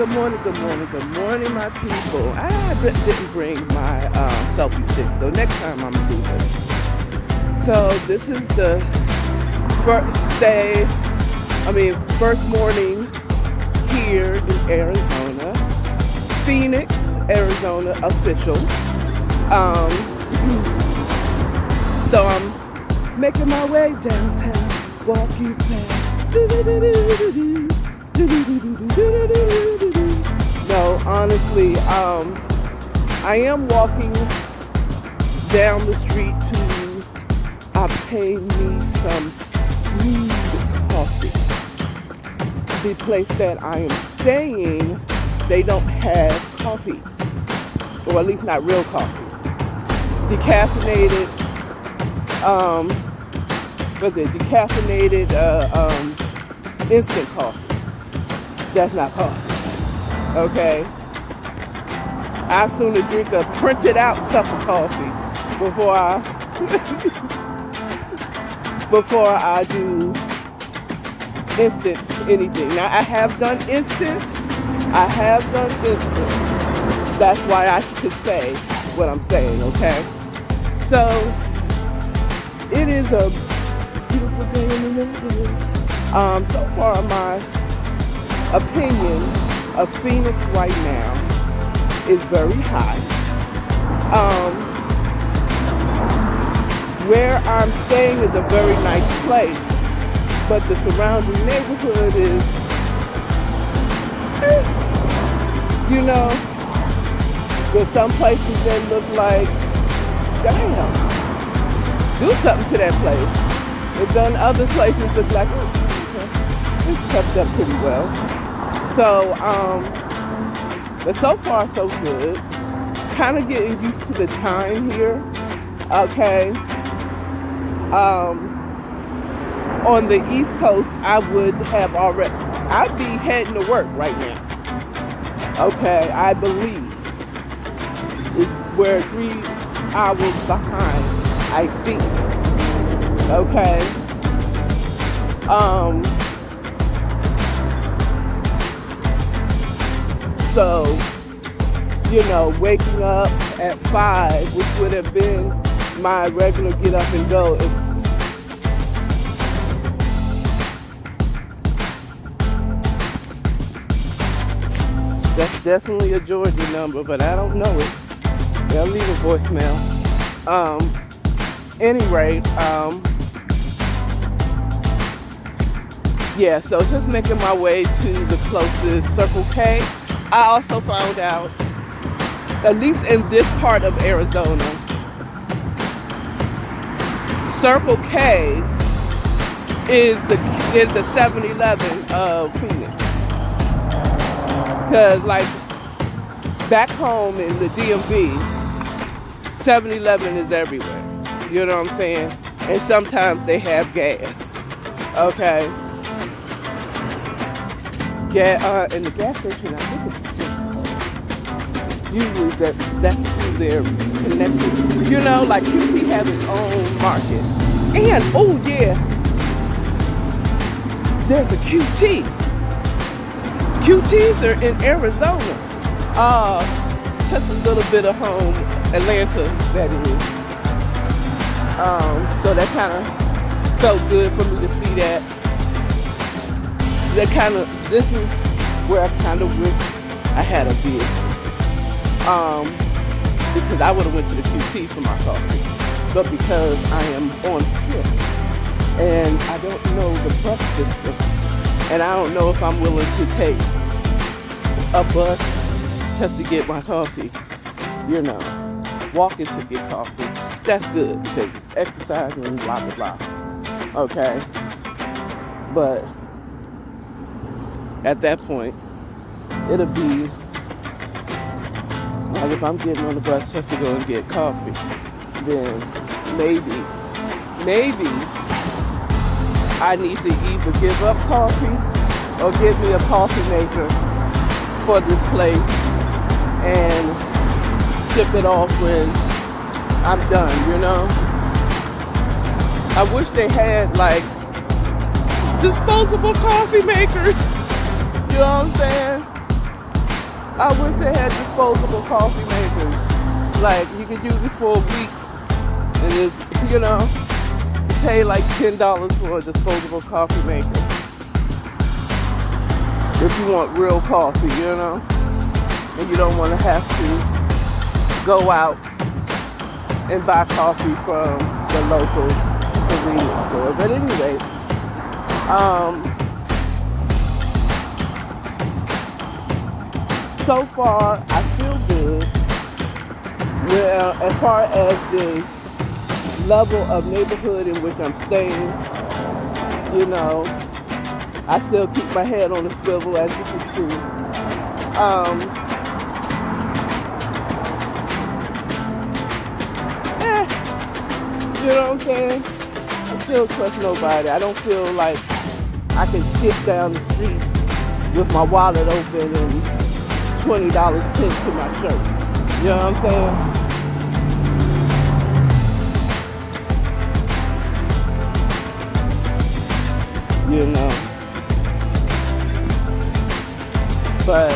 good morning, my people. I didn't bring my selfie stick, so next time I'm gonna do this. So this is the first morning here in Arizona, Phoenix, Arizona official. So I'm making my way downtown, walking fast. No, honestly, I am walking down the street to obtain me some brewed coffee. The place that I am staying, they don't have coffee, or at least not real coffee. Decaffeinated, instant coffee. That's not coffee, okay? I sooner drink a printed out cup of coffee before I do instant anything. Now I have done instant. That's why I could say what I'm saying, okay? So it is a beautiful day in the neighborhood. So far my opinion of Phoenix right now is very high. Where I'm staying is a very nice place, but the surrounding neighborhood is, with some places that look like, damn, do something to that place. But then other places look like, it's kept up pretty well. So, but so far so good. Kind of getting used to the time here. Okay. On the East Coast, I'd be heading to work right now. Okay, I believe we're 3 hours behind, I think. Okay. So, waking up at 5, which would have been my regular get up and go. That's definitely a Georgia number, but I don't know it. They'll leave a voicemail. Anyway, yeah, so just making my way to the closest Circle K. I also found out, at least in this part of Arizona, Circle K is the 7-Eleven of Phoenix. Because like back home in the DMV, 7-Eleven is everywhere. You know what I'm saying? And sometimes they have gas. Okay. In the gas station, I think it's Citgo. Usually that's who they're connected. Like UNTIE has its own market. And, oh yeah, there's a QT. QTs are in Arizona. Just a little bit of home, Atlanta, that is. So that kind of felt good for me to see that. This is where I kind of wish I had a beer. Because I would have went to the QT for my coffee. But because I am on foot and I don't know the bus system, and I don't know if I'm willing to take a bus just to get my coffee, walking to get coffee, that's good because it's exercise and blah, blah, blah. Okay. But at that point, it'll be like if I'm getting on the bus just to go and get coffee, then maybe I need to either give up coffee or get me a coffee maker for this place and ship it off when I'm done, I wish they had like disposable coffee makers. You know what I'm saying? I wish they had disposable coffee makers. Like, you could use it for a week and it's, you know, you pay like $10 for a disposable coffee maker. If you want real coffee, you know, and you don't want to have to go out and buy coffee from the local convenience store. But anyway, so far I feel good. Well, as far as the level of neighborhood in which I'm staying, you know, I still keep my head on the swivel, as you can see. You know what I'm saying? I still trust nobody. I don't feel like I can skip down the street with my wallet open and $20 pinned to my shirt. You know what I'm saying? You know. But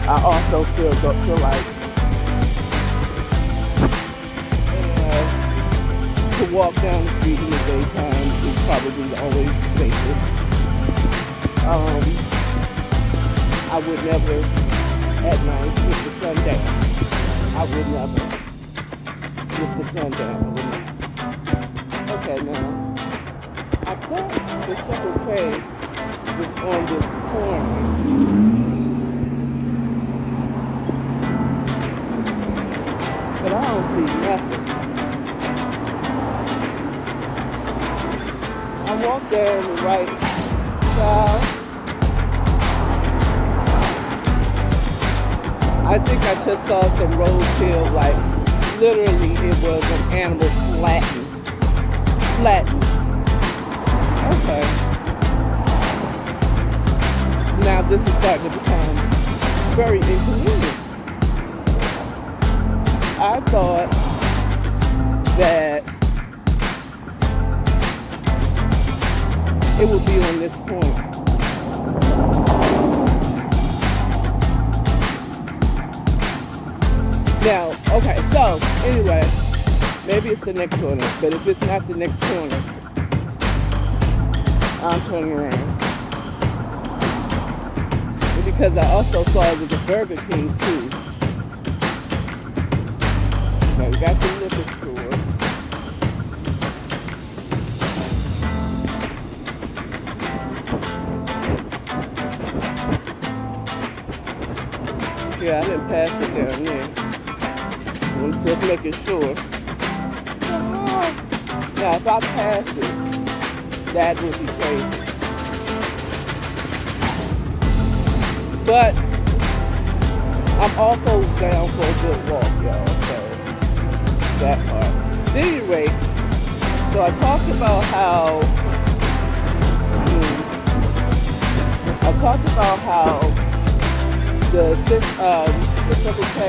I also feel like to walk down the street in the daytime is probably always safest. I would never at night with the sun down. I would never with the sun down. Okay, now I thought the Circle K was on this corner. But I don't see nothing. I walked there on the right side. I think I just saw some roadkill, like literally it was an animal flattened. Okay. Now this is starting to become very inconvenient. I thought that it would be on this corner. Now, okay, so anyway, maybe it's the next corner, but if it's not the next corner, I'm turning around. And because I also saw it was a Burger King too. Okay, we got the liquor store. Yeah, I didn't pass it down there. I'm just making sure. Now, if I pass it, that would be crazy. But I'm also down for a good walk, y'all. So that part. At any rate, so I talked about how the Circle K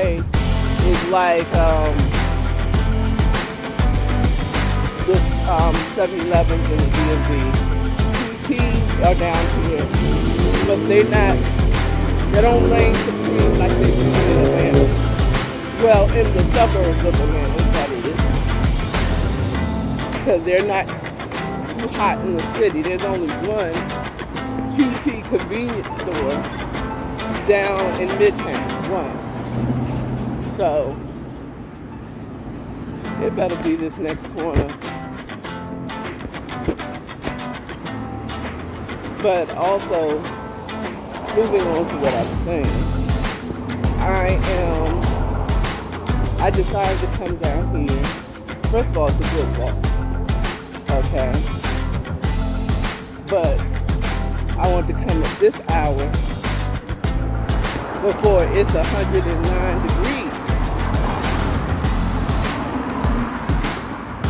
is like the 7-Elevens and the DMV. TTs are down here, but they don't reign supreme like they do in Atlanta. Well, in the suburbs of Atlanta, that is. Because they're not too hot in the city. There's only one QT convenience store down in Midtown, one. So, it better be this next corner. But also, moving on to what I was saying, I decided to come down here. First of all, it's a good walk, okay? But I want to come at this hour before it's 109 degrees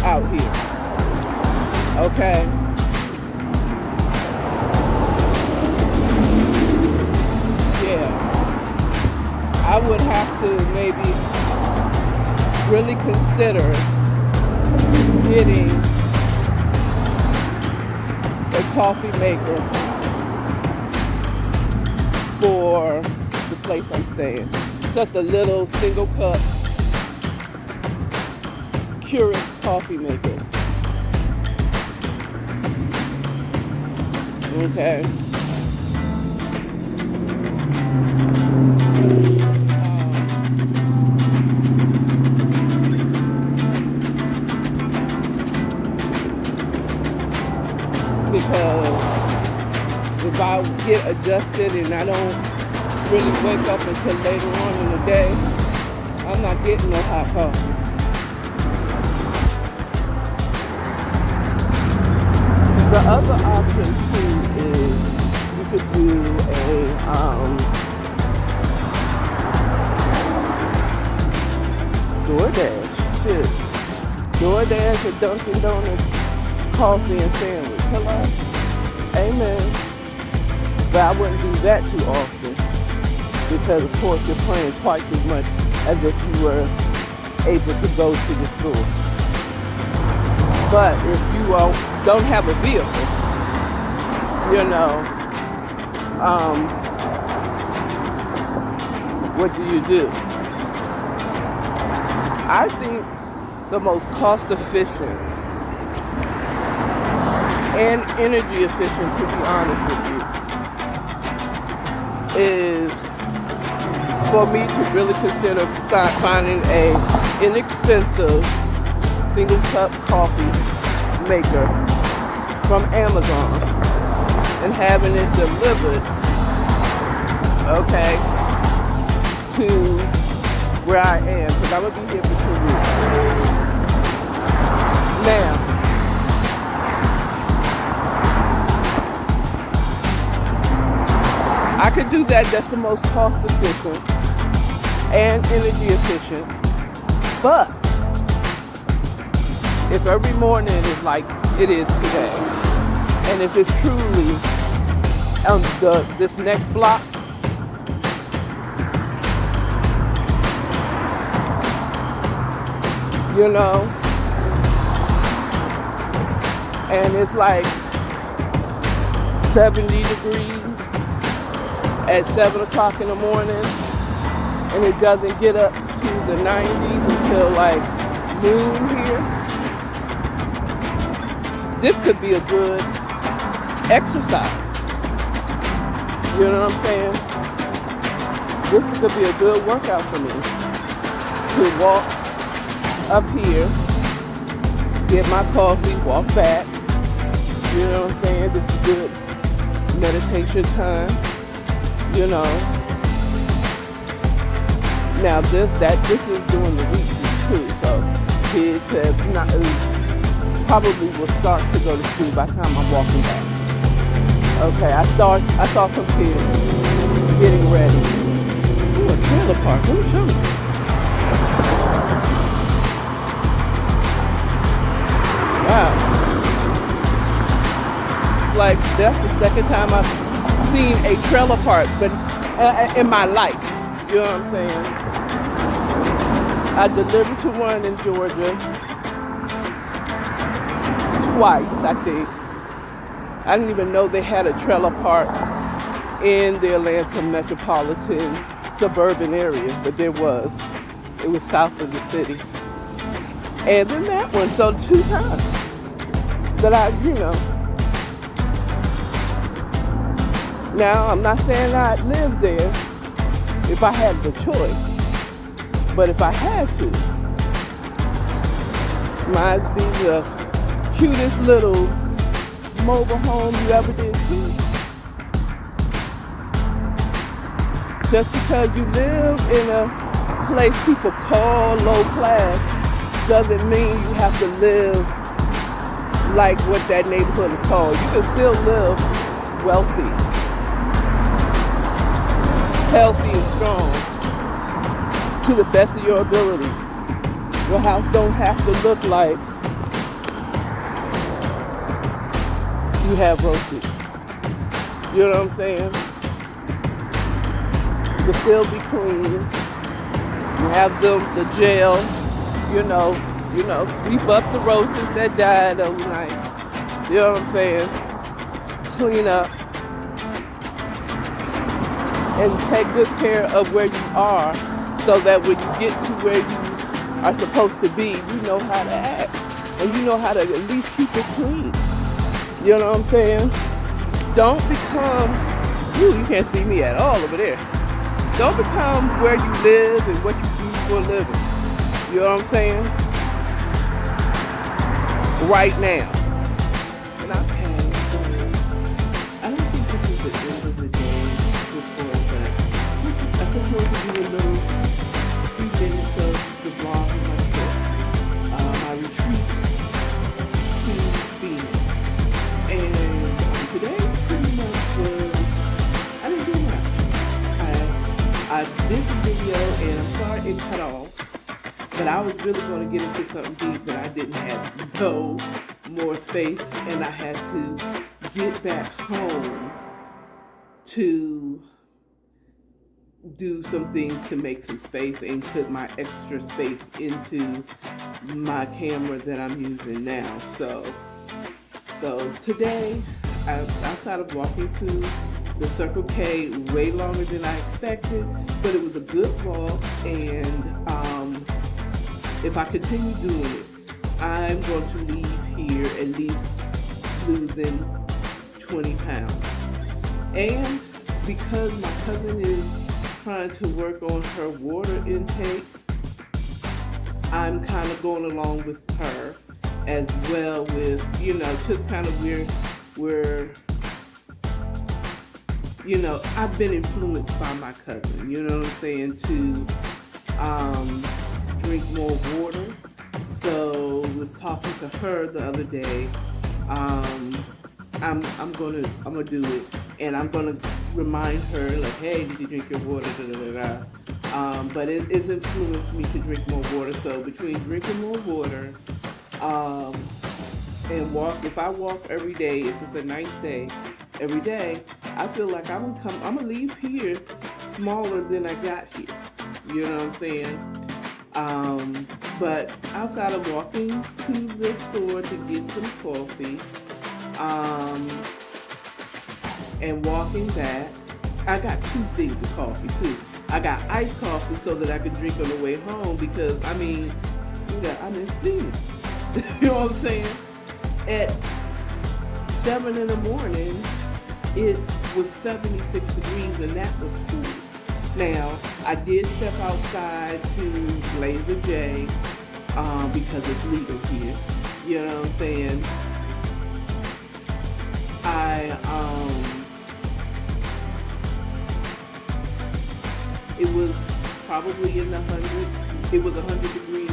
out here, okay? Yeah, I would have to maybe really consider getting a coffee maker for the place I'm staying. Just a little single cup Keurig coffee maker. Okay. Because if I get adjusted and I don't really wake up until later on in the day, I'm not getting no hot coffee. The other option too is you could do a DoorDash. Shit. DoorDash or Dunkin' Donuts coffee and sandwich. Hello? Amen. But I wouldn't do that too often because of course you're paying twice as much as if you were able to go to the store. But if you don't have a vehicle, what do? I think the most cost efficient and energy efficient, to be honest with you, is for me to really consider finding a inexpensive single cup coffee maker from Amazon and having it delivered, okay, to where I am, because I'm gonna be here for 2 weeks. Now, I could do that. That's the most cost efficient and energy efficient. But if every morning is like it is today, and if it's truly on this next block, and it's like 70 degrees at 7 o'clock in the morning, and it doesn't get up to the 90s until like noon here. This could be a good exercise. You know what I'm saying? This could be a good workout for me. To walk up here, get my coffee, walk back. You know what I'm saying? This is good meditation time. Now this is during the week too, so kids have not probably will start to go to school by the time I'm walking back. Okay, I saw some kids getting ready. Ooh, a trailer park. Let me show you. Wow. Like, that's the second time I've seen a trailer park, but in my life. You know what I'm saying? I delivered to one in Georgia twice, I think. I didn't even know they had a trailer park in the Atlanta metropolitan suburban area, but there was. It was south of the city. And then that one, so 2 times that Now, I'm not saying I'd live there if I had the choice, but if I had to, might be the cutest little mobile home you ever did see. Just because you live in a place people call low class doesn't mean you have to live like what that neighborhood is called. You can still live wealthy, healthy and strong to the best of your ability. Your house don't have to look like you have roaches. You know what I'm saying? You can still be clean. You have the gel, sweep up the roaches that died overnight. You know what I'm saying? Clean up. and take good care of where you are, so that when you get to where you are supposed to be, you know how to act, and you know how to at least keep it clean. You know what I'm saying? Don't become, you can't see me at all over there. Don't become where you live and what you do for a living. You know what I'm saying? Right now. And okay, so I don't think this is the end of the day report, but I just wanted to do a little few minutes of the vlog of my trip, my retreat to Phoenix. And today pretty much was, I didn't do much. I did the video, and I'm sorry it cut off, but I was really going to get into something deep, but I didn't have no more space, and I had to get back home to do some things to make some space and put my extra space into my camera that I'm using now. So today, outside of walking to the Circle K way longer than I expected, but it was a good walk, and if I continue doing it, I'm going to leave here at least losing 20 pounds. And because my cousin is trying to work on her water intake, I'm kind of going along with her as well with, just kind of we're I've been influenced by my cousin, you know what I'm saying, to drink more water. So was talking to her the other day. I'm gonna do it, and I'm gonna remind her, like, hey, did you drink your water? But it's influenced me to drink more water. So between drinking more water, and walk, if I walk every day, if it's a nice day, every day, I feel like I'm gonna leave here smaller than I got here. You know what I'm saying? But outside of walking to the store to get some coffee, and walking back, I got 2 things of coffee too. I got iced coffee so that I could drink on the way home, because I'm in Phoenix. You know what I'm saying? At 7 in the morning, it was 76 degrees, and that was cool. Now, I did step outside to Blazer J, because it's legal here. You know what I'm saying? It was probably in the 100. It was 100 degrees,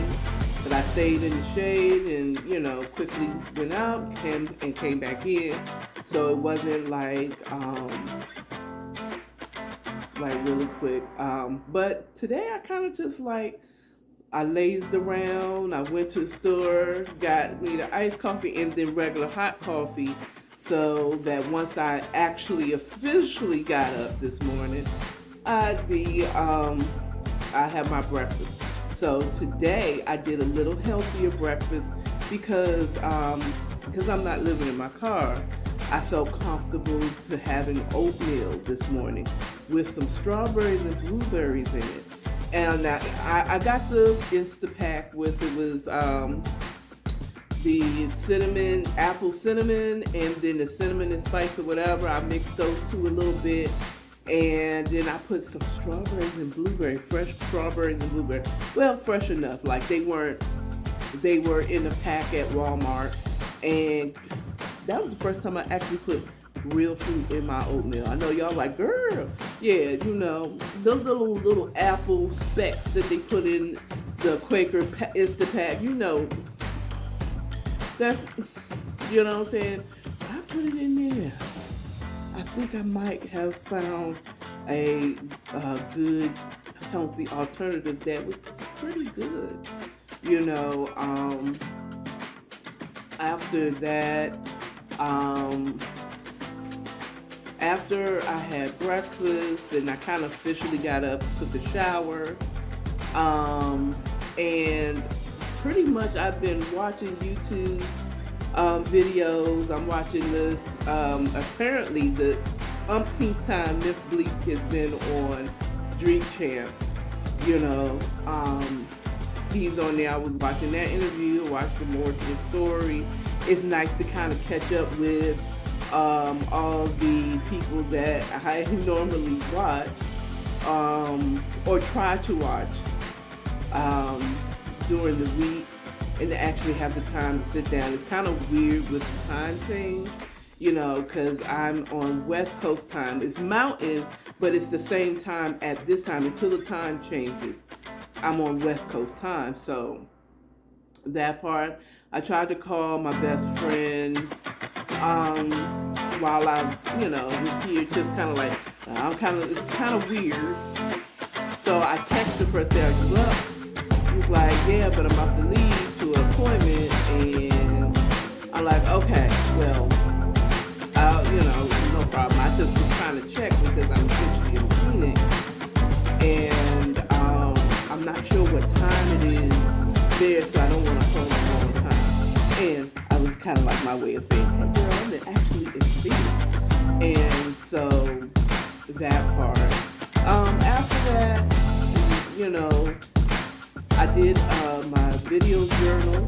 but I stayed in the shade and, quickly went out and came back in. So it wasn't like really quick. But today I kind of just I lazed around. I went to the store, got me the iced coffee and then regular hot coffee, so that once I actually officially got up this morning, I have my breakfast. So today I did a little healthier breakfast because I'm not living in my car. I felt comfortable to having oatmeal this morning with some strawberries and blueberries in it. And I got the Instapack with, it was the apple cinnamon, and then the cinnamon and spice or whatever. I mixed those two a little bit. And then I put some strawberries and blueberry, fresh strawberries and blueberry. Well, fresh enough, like they were in a pack at Walmart. And that was the first time I actually put real fruit in my oatmeal. I know y'all like, girl, yeah, those little apple specks that they put in the Quaker Instapack, that, you know what I'm saying? I put it in there. I think I might have found a good, healthy alternative that was pretty good. After that, after I had breakfast and I kind of officially got up, took a shower, and pretty much I've been watching YouTube videos. I'm watching this, apparently umpteenth time Miss Bleak has been on Drink Champs. You know, he's on there. I was watching that interview, watched the more to the story. It's nice to kind of catch up with all the people that I normally watch or try to watch during the week, and to actually have the time to sit down. It's kind of weird with the time change, you know, because I'm on West Coast time. It's mountain, but it's the same time at this time until the time changes. I'm on West Coast time, so that part. I tried to call my best friend while I, you know, was here, just kind of like, it's kind of weird. So I texted her first, "Are you up?" He was like, "Yeah, but I'm about to leave to an appointment," and I'm like, "Okay, well, you know, no problem." I just was trying to check because I'm essentially in Phoenix, and I'm not sure what time it is there, so I don't want to phone the wrong time. And I was kind of like my way of saying, "Hey girl, I'm actually in Phoenix," and so that part. After that, you know, I did my video journal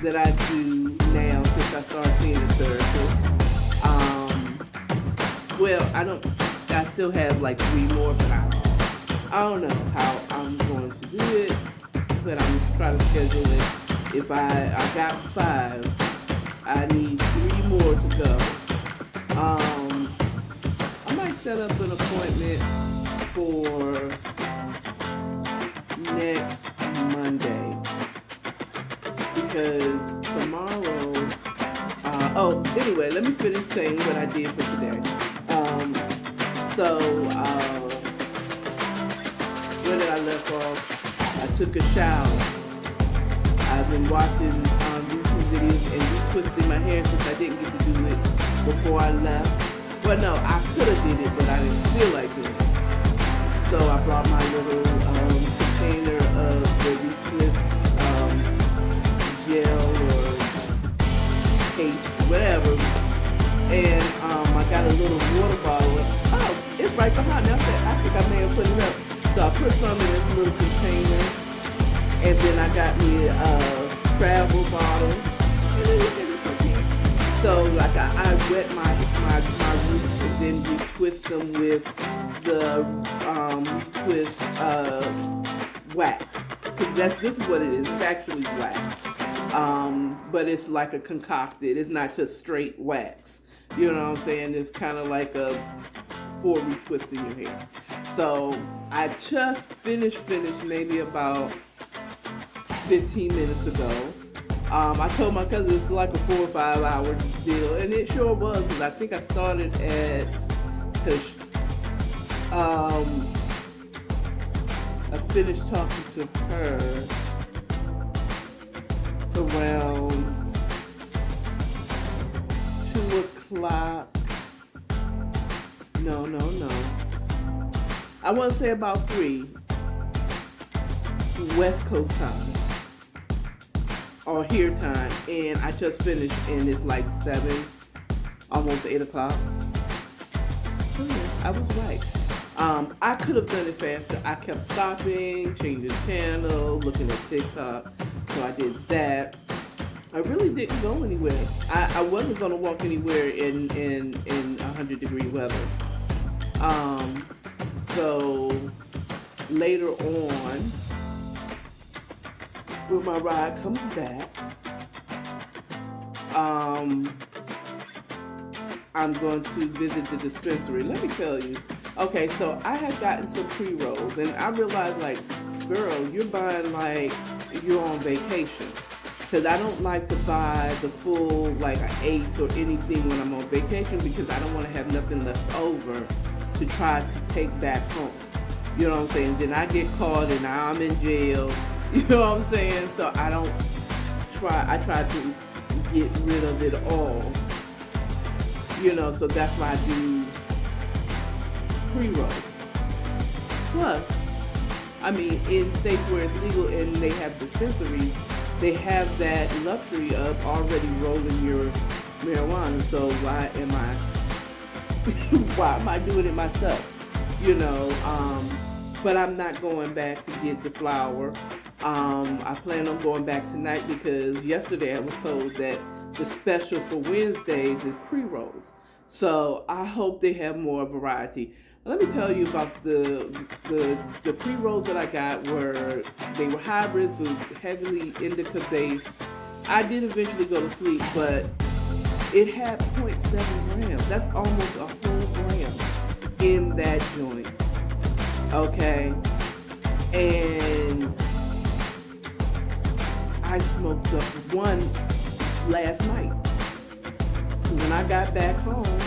that I do now since I started seeing the therapist. Well, I still have like 3 more, but I don't know how I'm going to do it, but I'm just trying to schedule it. If I got 5, I need 3 more to go. I might set up an appointment for next Monday, because tomorrow, anyway, let me finish saying what I did for today. Where did I left off? I took a shower. I've been watching YouTube videos and retwisting my hair since I didn't get to do it before I left. Well, no, I could have did it, but I didn't feel like doing it. So I brought my little container of the retwist gel or paste, whatever. And I got a little water bottle. Oh, it's right behind me. I think I may have put it up. So I put some in this little container. And then I got me a travel bottle. So like I wet my roots and then retwist them with the retwist wax. This is what it is. It's actually wax. But it's like a concocted. It's not just straight wax. You know what I'm saying? It's kind of like for retwisting your hair. So I just finished maybe about 15 minutes ago. I told my cousin it's like a 4 or 5 hour deal, and it sure was, because I think I started at, I finished talking to her around 2 o'clock. No. I want to say about 3 West Coast time. Or here time, and I just finished, and it's like 7, almost 8 o'clock. I was right. I could have done it faster. I kept stopping, changing channel, looking at TikTok, so I did that. I really didn't go anywhere. I wasn't going to walk anywhere in 100-degree weather. So later on, when my ride comes back, I'm going to visit the dispensary. Let me tell you. Okay, so I had gotten some pre-rolls, and I realized, like, girl, you're buying like you're on vacation. Because I don't like to buy the full, like, an 8th or anything when I'm on vacation, because I don't want to have nothing left over to try to take back home. You know what I'm saying? Then I get caught and now I'm in jail. You know what I'm saying? So I try to get rid of it all. You know, so that's why I do pre-roll. Plus, I mean, in states where it's legal and they have dispensaries, they have that luxury of already rolling your marijuana. So why am I why am I doing it myself? You know, but I'm not going back to get the flour. I plan on going back tonight because yesterday I was told that the special for Wednesdays is pre-rolls. So I hope they have more variety. Let me tell you about the pre-rolls that I got. They were hybrids, but heavily indica based. I did eventually go to sleep, but it had zero point 0.7 grams. That's almost a whole gram in that joint. Okay, and I smoked up one last night. When I got back home,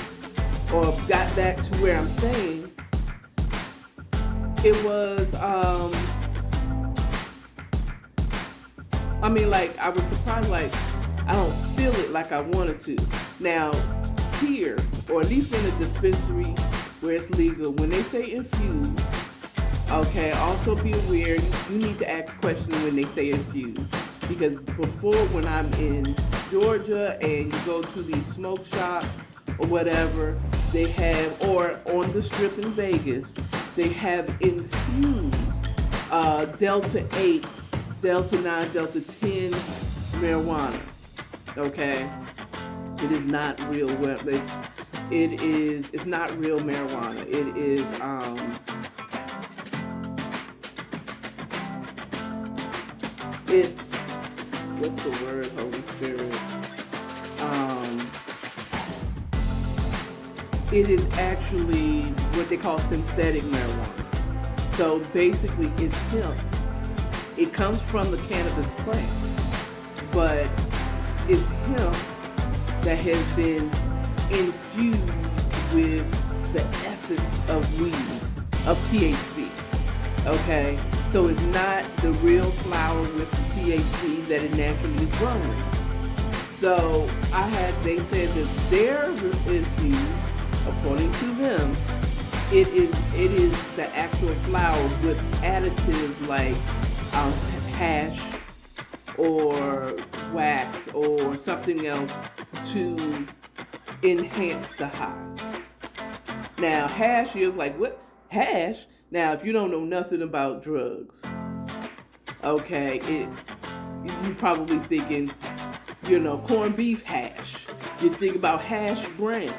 or got back to where I'm staying, it was, I mean, like, I was surprised, like, I don't feel it like I wanted to. Now, here, or at least in a dispensary where it's legal, when they say infused, okay, also be aware, you need to ask questions when they say infused. Because before, when I'm in Georgia and you go to these smoke shops or whatever, they have, or on the strip in Vegas, they have infused Delta 8, Delta 9, Delta 10 marijuana. Okay? It is not real, it's not real marijuana. It is, it's, what's the word, Holy Spirit? It is actually what they call synthetic marijuana. So basically it's hemp. It comes from the cannabis plant, but it's hemp that has been infused with the essence of weed, of THC. Okay? So it's not the real flower with the THC that it naturally is growing. So they said that they're infused, according to them, it is the actual flower with additives like hash or wax or something else to enhance the high. Now, hash is like, what? Hash? Now, if you don't know nothing about drugs, okay, you probably thinking, corned beef hash. You think about hash browns.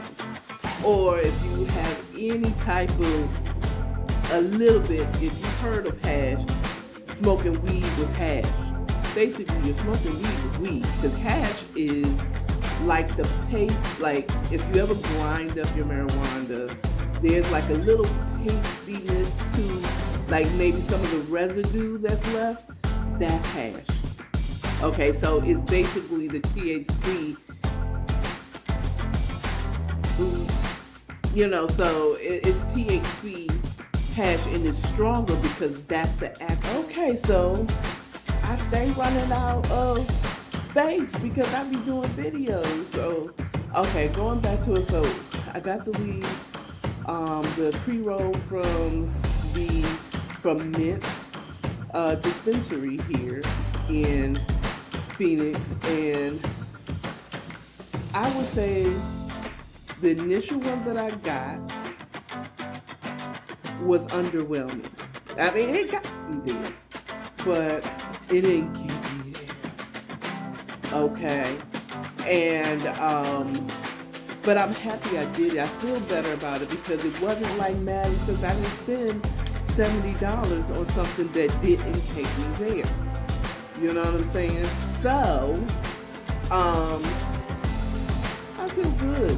Or if you have any type of, a little bit, if you've heard of hash, smoking weed with hash. Basically, you're smoking weed with weed. Because hash is like the paste, like if you ever grind up your marijuana, there's like a little pastiness to like maybe some of the residue that's left. That's hash. Okay, so it's basically the THC. So it's THC hash and it's stronger because that's the act. Okay, so I stay running out of space because I be doing videos. So, okay, going back to it. So I got the weed, the pre-roll from Mint dispensary here in Phoenix, and I would say the initial one that I got was underwhelming. I mean, it got me there, but it didn't get me there. Okay, and but I'm happy I did it. I feel better about it because it wasn't like Madden, because I didn't spend $70 on something that didn't take me there. You know what I'm saying? So, I feel good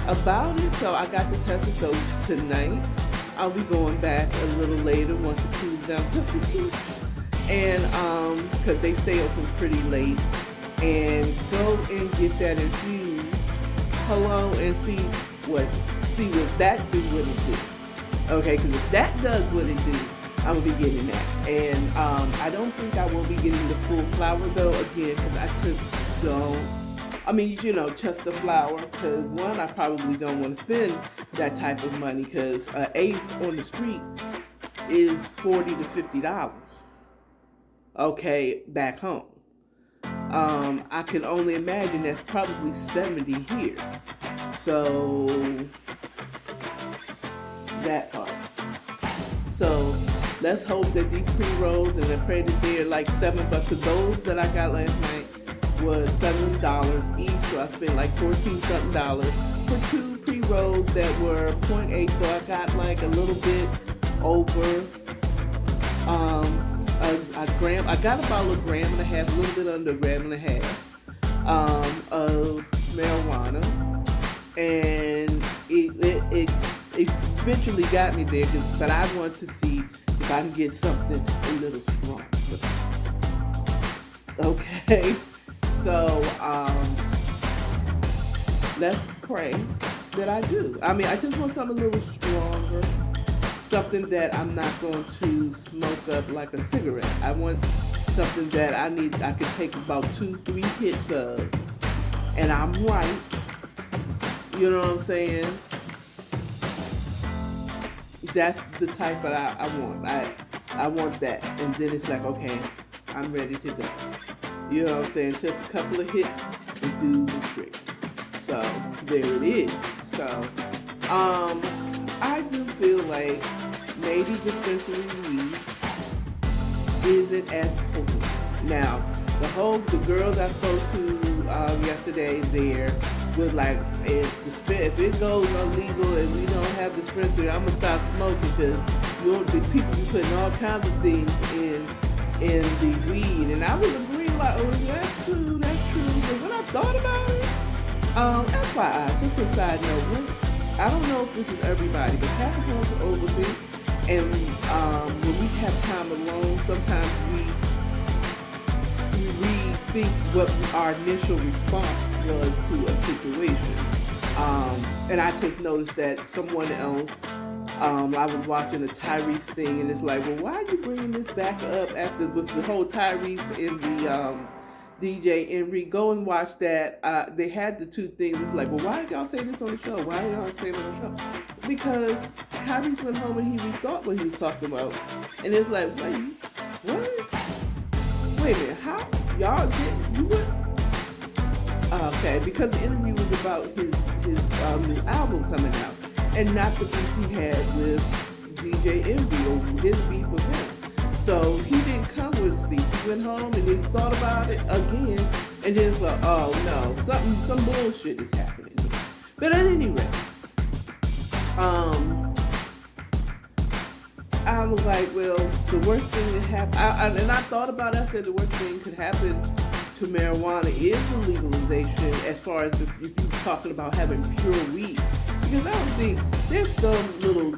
about it. So I got to test it. So tonight, I'll be going back a little later once it cools down, just to teach. And because they stay open pretty late, and go and get that infused. Hello, and see what that do what it do. Okay, because if that does what it do, I will be getting that. And I don't think I will be getting the full flower though, again, because I just don't. I mean, just the flower, because one, I probably don't want to spend that type of money, because an eighth on the street is $40 to $50. Okay, back home. I can only imagine that's probably $70 here. So that part. So let's hope that these pre-rolls, and I pray that they're like $7. Because those that I got last night was $7 each, so I spent like 14 something dollars for 2 pre-rolls that were 0.8. So I got like a little bit over a gram. I got about a gram and a half, a little bit under a gram and a half of marijuana, and it eventually got me there. But I want to see if I can get something a little stronger. Okay, so let's pray that I do. I mean, I just want something a little stronger. Something that I'm not going to smoke up like a cigarette. I want something that I could take about 2-3 hits of, and I'm right. You know what I'm saying? That's the type that I want. I want that, and then it's like, okay, I'm ready to go. You know what I'm saying? Just a couple of hits will do the trick. So there it is. So I do feel like maybe dispensary weed isn't as potent. Now, the girls I spoke to yesterday there was like, if it goes illegal and we don't have dispensary, I'm gonna stop smoking, because the people be putting all kinds of things in the weed. And I was agreeing like, oh, that's true. But when I thought about it, FYI, just a side note, I don't know if this is everybody, but Capricorns are overthink, and when we have time alone, sometimes we rethink what our initial response was to a situation. And I just noticed that someone else, I was watching a Tyrese thing, and it's like, well, why are you bringing this back up after with the whole Tyrese and the DJ Envy? Go and watch that. They had the 2 things. It's like, well, why did y'all say this on the show? Why did y'all say it on the show? Because Tyrese went home and he rethought what he was talking about. And it's like, wait, what? Wait a minute, how? Y'all did, you went? Okay, because the interview was about his new album coming out, and not the beef he had with DJ Envy or his beef with him. So he didn't come with C. He went home and then thought about it again, and then it's like, oh no, some bullshit is happening here. But at any rate, I was like, well, the worst thing that happened, and I thought about it. I said the worst thing could happen to marijuana is the legalization, as far as if you're talking about having pure weed. Because I don't think there's some little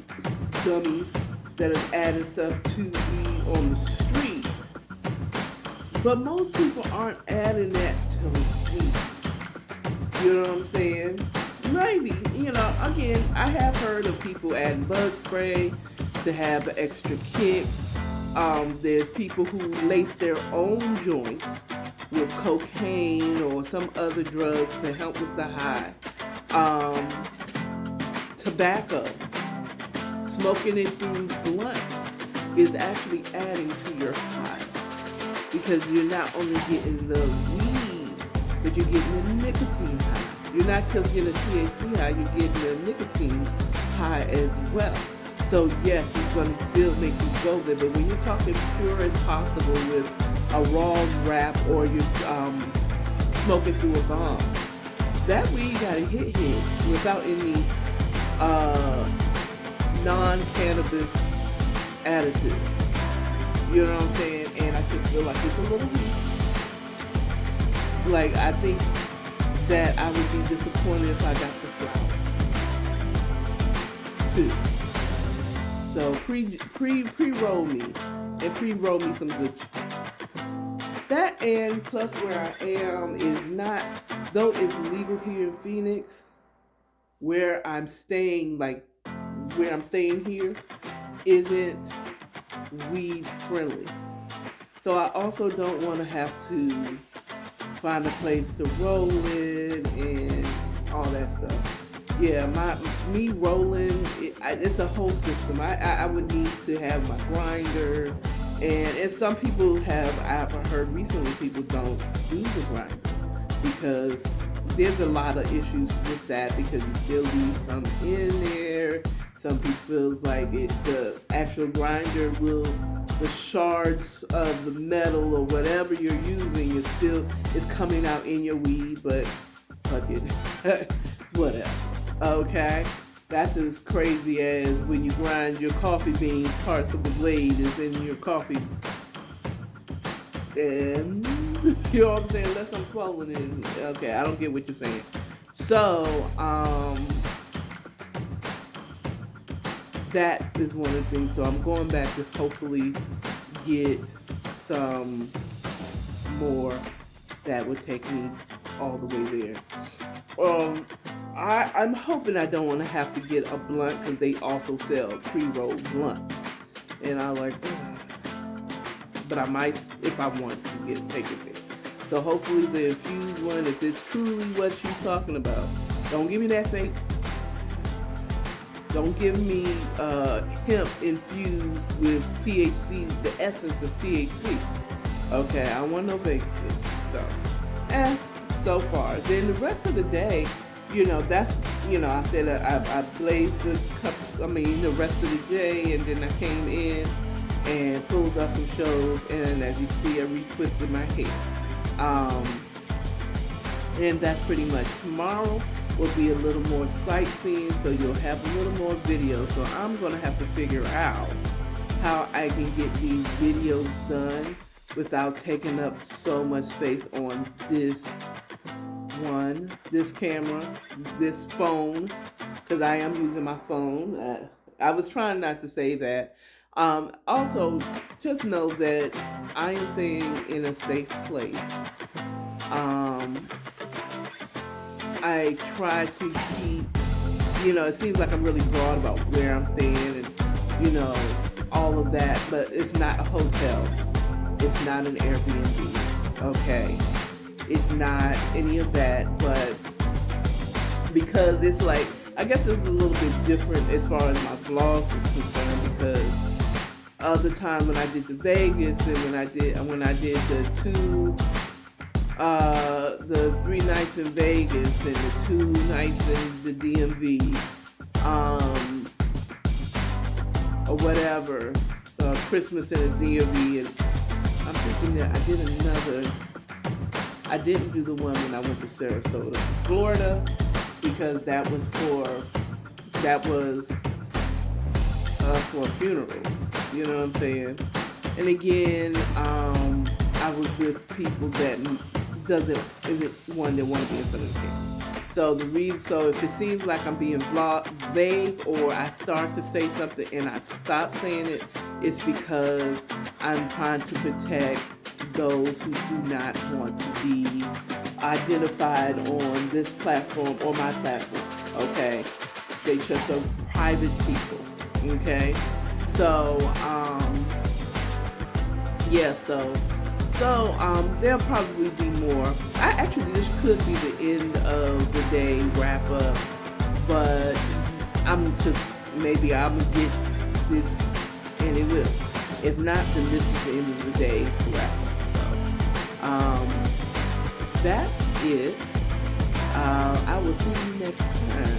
dummies that are adding stuff to weed on the street, but most people aren't adding that to weed. You know what I'm saying? Maybe, again, I have heard of people adding bug spray to have an extra kick. There's people who lace their own joints with cocaine or some other drugs to help with the high. Tobacco, smoking it through blunts is actually adding to your high, because you're not only getting the weed, but you're getting the nicotine high. You're not just getting a THC high, you're getting the nicotine high as well. So yes, it's going to make you go there, but when you're talking pure as possible with a raw wrap, or you're smoking through a bomb, that weed got a hit without any non-cannabis additives. You know what I'm saying? And I just feel like it's a little weak. Like, I think that I would be disappointed if I got the flower too. So pre-roll me, and pre-roll me some good shit. That, and plus where I am is not, though it's legal here in Phoenix, where I'm staying here isn't weed friendly. So I also don't want to have to find a place to roll in and all that stuff. Yeah, me rolling, it's a whole system. I would need to have my grinder, and some people have, I've heard recently, people don't do the grinder. because there's a lot of issues with that, because you still leave some in there. Some people feels like the actual grinder the shards of the metal or whatever you're using is coming out in your weed, but fuck it. It's whatever. Okay? That's as crazy as when you grind your coffee beans, parts of the blade is in your coffee. And you know what I'm saying? Unless I'm swallowing it. Okay, I don't get what you're saying. So, that is one of the things. So I'm going back to hopefully get some more that would take me all the way there. I'm hoping I don't want to have to get a blunt, because they also sell pre-rolled blunts, and I like, but I might if I want to take it there. So hopefully the infused one, if it's truly what she's talking about, don't give me that fake. Don't give me hemp infused with THC, the essence of THC. Okay, I want no fake. So, so far. Then the rest of the day, that's, I said I blazed the rest of the day, and then I came in and pulled up some shows, and as you see, I retwisted my hair. And that's pretty much. Tomorrow will be a little more sightseeing, so you'll have a little more video. So I'm going to have to figure out how I can get these videos done without taking up so much space on this camera, this phone, because I am using my phone. I was trying not to say that. Also, just know that I am staying in a safe place. I try to keep, it seems like I'm really broad about where I'm staying and, all of that, but it's not a hotel. It's not an Airbnb, okay? It's not any of that, but because it's like, I guess it's a little bit different as far as my vlogs is concerned, because other time when I did the Vegas and when I did the 3 nights in Vegas and the 2 nights in the DMV, or whatever, Christmas in the DMV, and I'm thinking that I didn't do the one when I went to Sarasota, Florida, because that was for a funeral, you know what I'm saying? And again, I was with people that isn't one that want to be in front of the camera. So if it seems like I'm being vague, or I start to say something and I stop saying it, it's because I'm trying to protect those who do not want to be identified on this platform or my platform, okay? They just are private people, okay? So, there'll probably be more. This could be the end of the day wrap up, but maybe I'm gonna get this, and it will. If not, then this is the end of the day wrap up. So, that's it. I will see you next time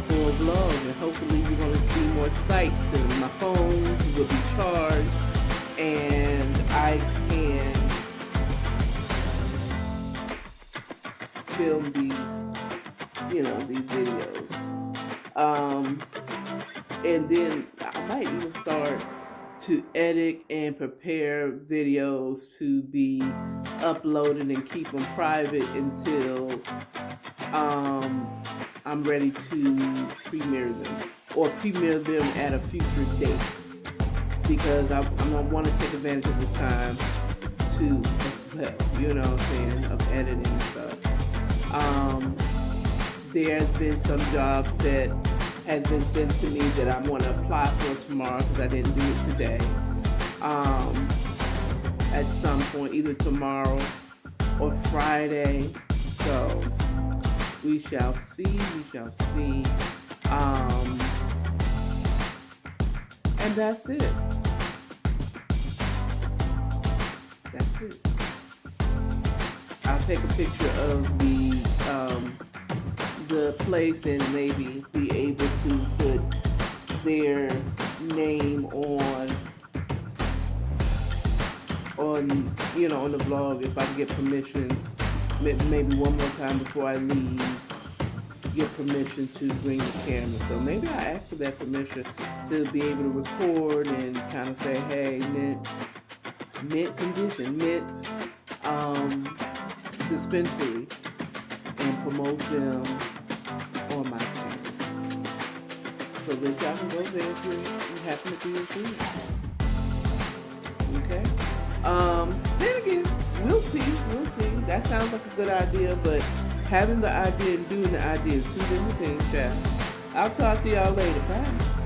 for a vlog, and hopefully you're gonna see more sights, and my phones will be charged, and I can film these videos. And then I might even start to edit and prepare videos to be uploaded and keep them private until I'm ready to premiere them, or premiere them at a future date, because I want to take advantage of this time too, as well, you know what I'm saying, of editing and stuff. There's been some jobs that has been sent to me that I want to apply for tomorrow, because I didn't do it today. At some point, either tomorrow or Friday. So we shall see. And that's it. I'll take a picture of the place and maybe be able to put their name on the vlog if I can get permission. Maybe one more time before I leave, get permission to bring the camera. So maybe I ask for that permission to be able to record and kind of say, hey, mint condition, mint dispensary, and promote them on my channel. So that y'all can go there if you happen to be in Phoenix. Okay. Then again, we'll see. That sounds like a good idea, but having the idea and doing the idea is two different things, child. I'll talk to y'all later. Bye.